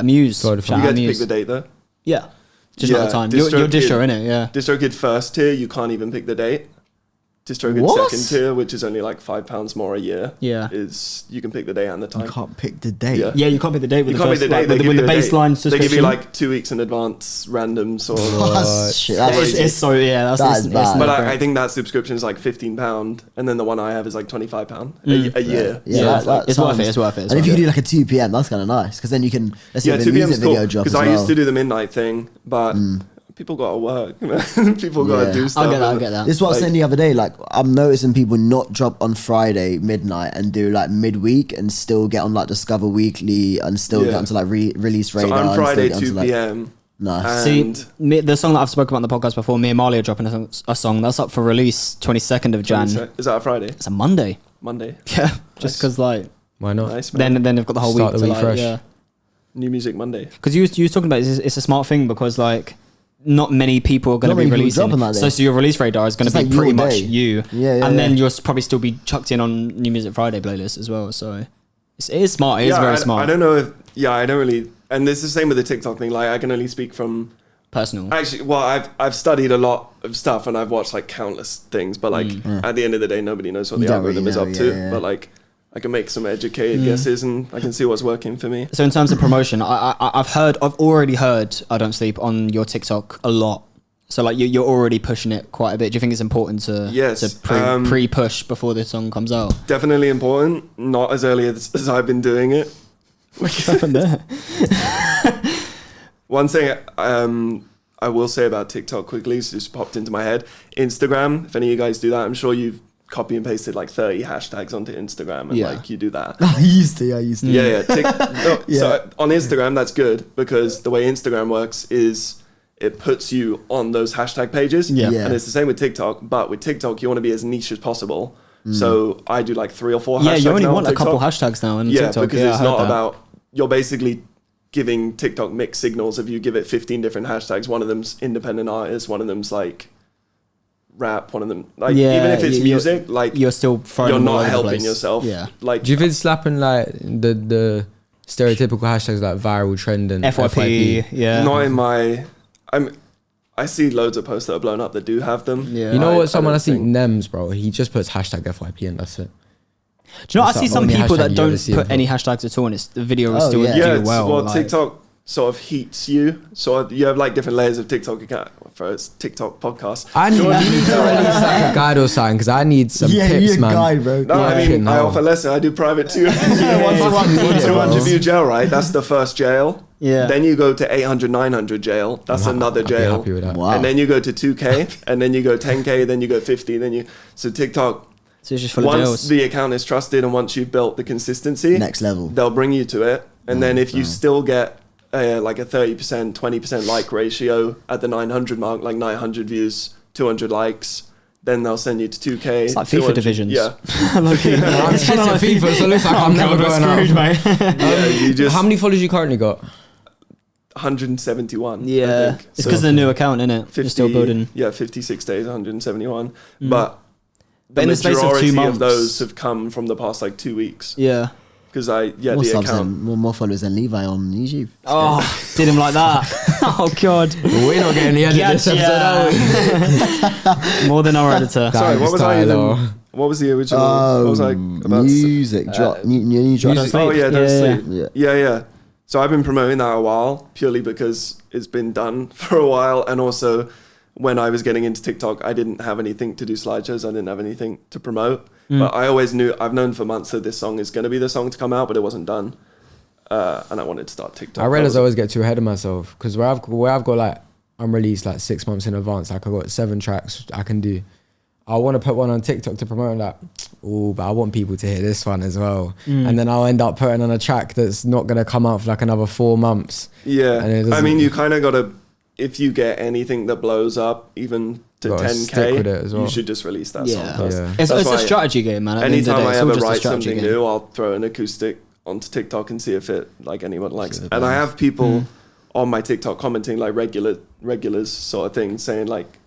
Muse. You get to pick the date though? Yeah. Just not the time. You're distro, innit? Yeah. DistroKid first tier, you can't even pick the date. DistroKid second tier, which is only like £5 more a year. Yeah. Is you can pick the day and the time. You can't pick the date. Yeah, you can't pick the date with with the baseline subscription. They give you like 2 weeks in advance, random sort of. It's so that's bad. But I think that subscription is like £15, and then the one I have is like £25 a year. Yeah, it's worth it. It's worth it. And if you do like a 2 p.m, that's kind of nice because then you can. Let's say 2 p.m. is cool because I used to do do the midnight thing, but. People gotta work, people gotta do stuff. I'll get that. This is what I was saying the other day. Like, I'm noticing people not drop on Friday midnight and do like midweek and still get on like Discover Weekly and still get onto like Release Radar. So on Friday 2 p.m. Nice. See, the song that I've spoken about on the podcast before, me and Marley are dropping a song that's up for release 22nd of Jan. Is that a Friday? It's a Monday. Yeah, just because like why not? Nice, then they've got the whole week to like fresh. New music Monday. Because you was talking about it's a smart thing because like. Not many people are going to be releasing. So your release radar is going to be like pretty much you. And then you'll probably still be chucked in on New Music Friday playlist as well. So it is smart. It is very smart. I don't know if... Yeah, I don't really... And this is the same with the TikTok thing. Like, I can only speak from... Personal. Actually, well, I've studied a lot of stuff and I've watched like countless things. But like, at the end of the day, nobody knows what the algorithm is up to. But like... I can make some educated guesses and I can see what's working for me. So in terms of promotion, I've already heard I Don't Sleep on your TikTok a lot. So like you're already pushing it quite a bit. Do you think it's important to pre-push before the song comes out? Definitely important. Not as early as I've been doing it. What happened there? One thing I will say about TikTok quickly, it's just popped into my head. Instagram, if any of you guys do that, I'm sure you've copy and pasted like 30 hashtags onto Instagram and like you do that. I used to. Yeah. So on Instagram, that's good because the way Instagram works is it puts you on those hashtag pages. And it's the same with TikTok, but with TikTok, you want to be as niche as possible. So I do like 3 or 4 hashtags. Yeah, you only want a couple hashtags now on TikTok. Because it's not about, you're basically giving TikTok mixed signals. If you give it 15 different hashtags, one of them's independent artist, one of them's like rap, one of them like even if it's music, like you're still you're not helping yourself. Yeah. Like, do you think slapping like the stereotypical hashtags like viral trend and FYP? Yeah. Not in my. I see loads of posts that are blown up that do have them. Yeah. You know what? Someone I see Nems, bro. He just puts hashtag FYP and that's it. Do you know, I see some people that don't put any hashtags at all, and the video is still doing well. Well, like, TikTok sort of heats you. So you have like different layers of TikTok account for its TikTok podcast. I need to release like a guide or something because I need some tips, man. Guide, bro. No, I mean, I offer lesson. I do private 200 view jail, right? That's the first jail. Yeah. Then you go to 800, 900 jail. That's another jail. Happy with that. Wow. And then you go to 2K, and then you go 10K, then you go 50, so TikTok. So it's just full of jails. Once the account is trusted and once you've built the consistency, next level, they'll bring you to it. And then if you still get like a 30%, 20% like ratio at the 900 mark, like 900 views, 200 likes, then they'll send you to 2K. It's like FIFA divisions. Yeah. I'm shit at FIFA, so it looks like I'm never going out. How many followers you currently got? 171. Yeah. It's because of the new account, innit? 50, you're still building. Yeah, 56 days, 171. But the in the space of 2 months, of those have come from the past like 2 weeks. Yeah. Because the account more followers than Levi on YouTube. Oh, did him like that. Oh god. We're not getting the edit this episode, are we? More than our editor. Sorry, what was the original? What was I about music drop? New drop. Oh yeah, Don't Sleep. Yeah. So I've been promoting that a while purely because it's been done for a while, and also when I was getting into TikTok, I didn't have anything to do slideshows. I didn't have anything to promote. But I always knew, I've known for months that this song is going to be the song to come out, but it wasn't done. And I wanted to start TikTok. I realize I always get too ahead of myself because where I've got like, I'm released like 6 months in advance. Like I've got 7 tracks I can do. I want to put one on TikTok to promote like, but I want people to hear this one as well. And then I'll end up putting on a track that's not going to come out for like another 4 months. Yeah. I mean, you kind of got to, if you get anything that blows up, even to 10K, you should just release that song first. Yeah. It's a strategy game, man. Anytime I ever write something new, I'll throw an acoustic onto TikTok and see if anyone likes it. And I have people on my TikTok commenting like regulars sort of thing, saying like,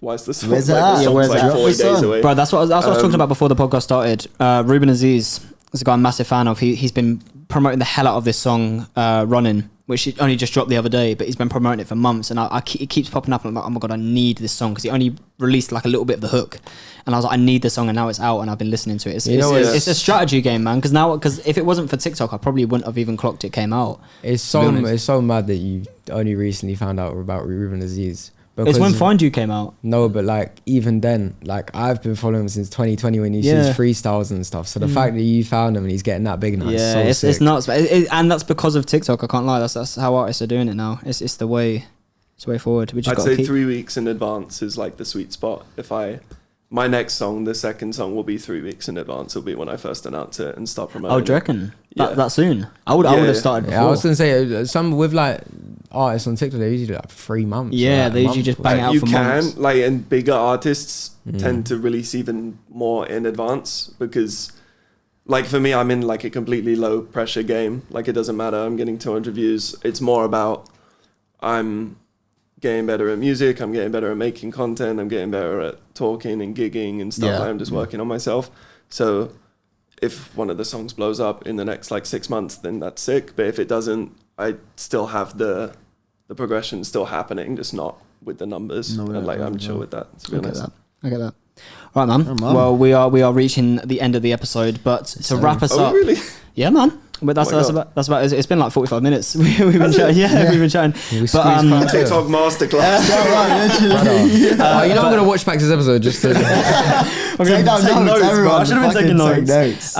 why is this song like 40 days away? Bro, that's what I was talking about before the podcast started. Ruben Aziz is a guy I'm a massive fan of. He's been promoting the hell out of this song, Running, which he only just dropped the other day, but he's been promoting it for months, and it keeps popping up, and I'm like, oh my god, I need this song, because he only released like a little bit of the hook, and I was like, I need this song, and now it's out, and I've been listening to it. It's a strategy game, man, because if it wasn't for TikTok, I probably wouldn't have even clocked it came out. It's so mad that you only recently found out about Ruben Aziz. It's when Find You came out. No, but like even then, like I've been following him since 2020 when he sees freestyles and stuff. So the fact that you found him and he's getting that big now, it's nuts. And that's because of TikTok. I can't lie. That's how artists are doing it now. It's the way forward. I'd say 3 weeks in advance is like the sweet spot. My next song, the second song, will be 3 weeks in advance. It'll be when I first announce it and start promoting. Oh, do you reckon? That soon? I would have started before. I was gonna say some with like artists on TikTok, they usually do like 3 months. Yeah, they usually just bang it out for months. You can, and bigger artists tend to release even more in advance because, like for me, I'm in like a completely low pressure game. Like it doesn't matter. I'm getting 200 views. It's more about I'm getting better at music. I'm getting better at making content. I'm getting better at talking and gigging and stuff. I'm just working on myself. So if one of the songs blows up in the next like 6 months, then that's sick. But if it doesn't, I still have the progression still happening, just not with the numbers. I'm chill with that, to be honest. I get that. All right, man. Well, we are reaching the end of the episode, but to wrap us up, really? Yeah, man. But that's about. It's been like 45 minutes. We've been chatting. We've been chatting. But TikTok masterclass. You know I'm gonna watch back this episode just to. I'm gonna take notes, bro. I should have been taking notes.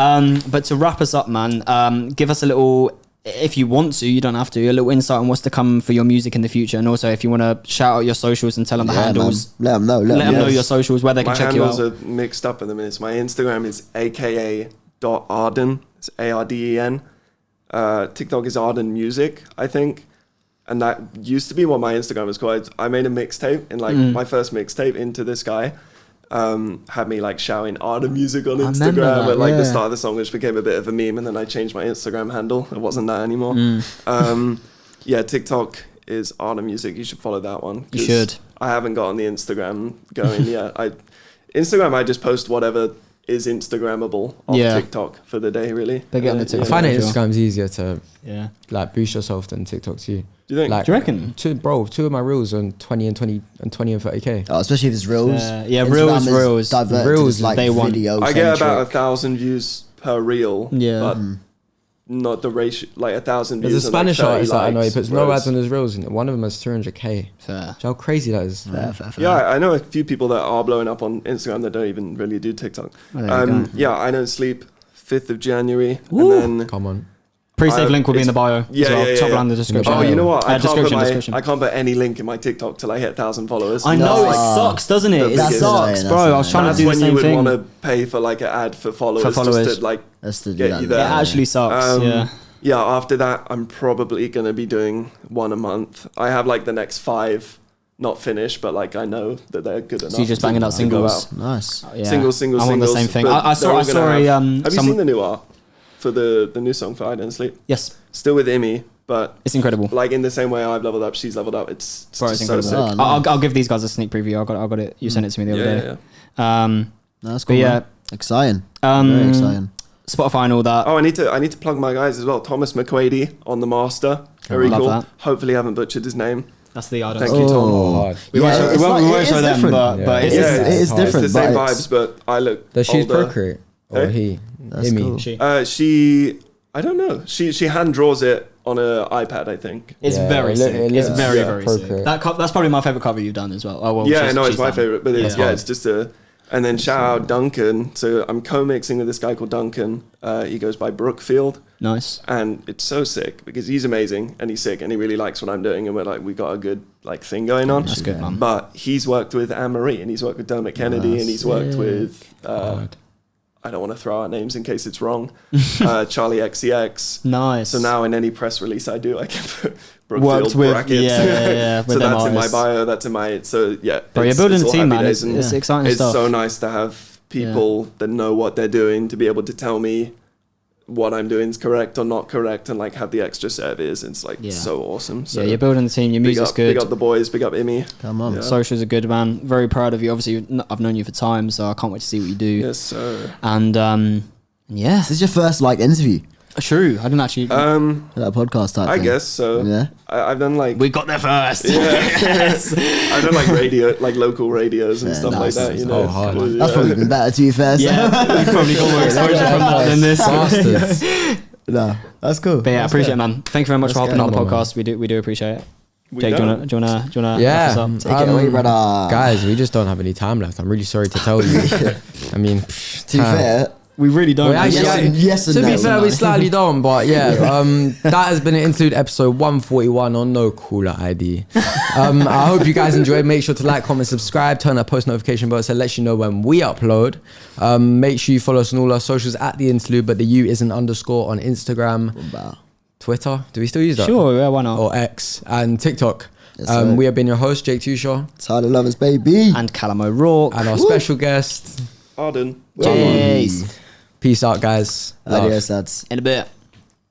But to wrap us up, man, give us a little. If you want to, you don't have to. A little insight on what's to come for your music in the future, and also if you want to shout out your socials and tell them the handles. Man. Let them know. Let them know your socials, where they can check you out. My handles are mixed up in the minutes. My Instagram is aka.arden. It's ARDEN. TikTok is Arden Music, I think, and that used to be what my Instagram was called. I made a mixtape in my first mixtape into this guy. had me like shouting Arden music on Instagram at like the start of the song, which became a bit of a meme, and then I changed my Instagram handle. It wasn't that anymore. TikTok is Arden music. You should follow that one. You should. I haven't gotten the Instagram going yet. Instagram, I just post whatever is Instagrammable off TikTok for the day, really. They get on the TikTok. I find Instagram's easier to like boost yourself than TikTok too. Do you think? Like, do you reckon? Two of my reels on 20 and 30K. Oh, especially if it's reels. Reels. Reels like they want. video. I get about 1,000 views per reel. Yeah. But not the ratio, like 1,000 views. There's a Spanish artist that I know, he puts no reels. ads on his reels, and one of them has 300K. Fair. How crazy that is. Fair. Yeah, I know a few people that are blowing up on Instagram that don't even really do TikTok. I Don't Sleep, 5th of January. Ooh. And then Come on. Pre-save link will be in the bio. Top line the description. Oh, you know what? I description. can't put any link in my TikTok till I hit 1,000 followers. I know, it sucks, doesn't it? It sucks, bro. I was trying to do the same thing. That's when you would want to pay for like an ad for followers. Just to like get you there. It actually sucks, Yeah, after that, I'm probably going to be doing one a month. I have like the next 5 not finished, but like I know that they're good enough. So you're just banging out singles. Nice. Singles. I'm on the same thing. I saw have you seen the new art for the new song for I Don't Sleep? Yes. Still with Imi, but it's incredible. Like in the same way I've leveled up, she's leveled up. It's incredible. So sick. I'll give these guys a sneak preview. I got it. You sent it to me the other day. No, that's cool. Yeah, exciting. Very exciting. Spotify and all that. Oh, I need to plug my guys as well. Thomas McQuady on the master. Very cool. That. Hopefully I haven't butchered his name. That's the Arden. Thank you, Tom. We won't show them, but it is different. It's the same vibes, but I look Does she Procreate? Or he? That's cool. She, I don't know. She hand draws it on an iPad, I think. It's very sick. It's very sick. That's probably my favourite cover you've done as well. Oh, well, it's my favourite, but it's just a... And then shout out Duncan. So I'm co-mixing with this guy called Duncan. He goes by Brookfield. Nice. And it's so sick because he's amazing and he's sick and he really likes what I'm doing and we got a good like thing going on. That's good, man. But he's worked with Anne-Marie and he's worked with Dermot Kennedy and he's worked with I don't want to throw out names in case it's wrong. Charlie XCX. Nice. So now in any press release I do, I can put Brookfield worked with brackets. Yeah. So that's in my bio. That's in my Bro, you're building a team, man. It's exciting stuff. It's so nice to have people that know what they're doing to be able to tell me what I'm doing is correct or not correct and like have the extra service. It's like so awesome. So you're building the team. Your music's good. Big up the boys. Big up Imi. Come on. Socials are good, man. Very proud of you. Obviously, I've known you for time, so I can't wait to see what you do. Yes, sir. And this is your first like interview. True. I didn't actually. That podcast type. I guess so. Yeah. I've done like. We got there first. Yeah. Yes. I've done like radio, like local radios and stuff like that. You know. Hard. That's probably been better to you first. Yeah. You've probably got more exposure from that than this. Bastards. No, that's cool. But yeah, I appreciate it, man. Thank you very much for hopping on the podcast. Man. We do appreciate it. Jake, do you wanna wrap us up? Take it away, brother. Guys, we just don't have any time left. I'm really sorry to tell you. I mean, to be fair, we really don't. Yes and to no. be fair, we slightly don't, but that has been an Interlude episode 141 on No Caller ID. I hope you guys enjoyed. Make sure to like, comment, subscribe, turn that post notification bell so it lets you know when we upload. Make sure you follow us on all our socials at The Interlude, but the U is an underscore on Instagram, Twitter. Do we still use that? Sure, yeah, why not? Or X and TikTok. Yes, we have been your host, Jake Tushaw. Tyler Lovers, baby. And Callum O'Rourke. And our special guest, Arden. Jeez. Peace out, guys. Adios, lads. In a bit.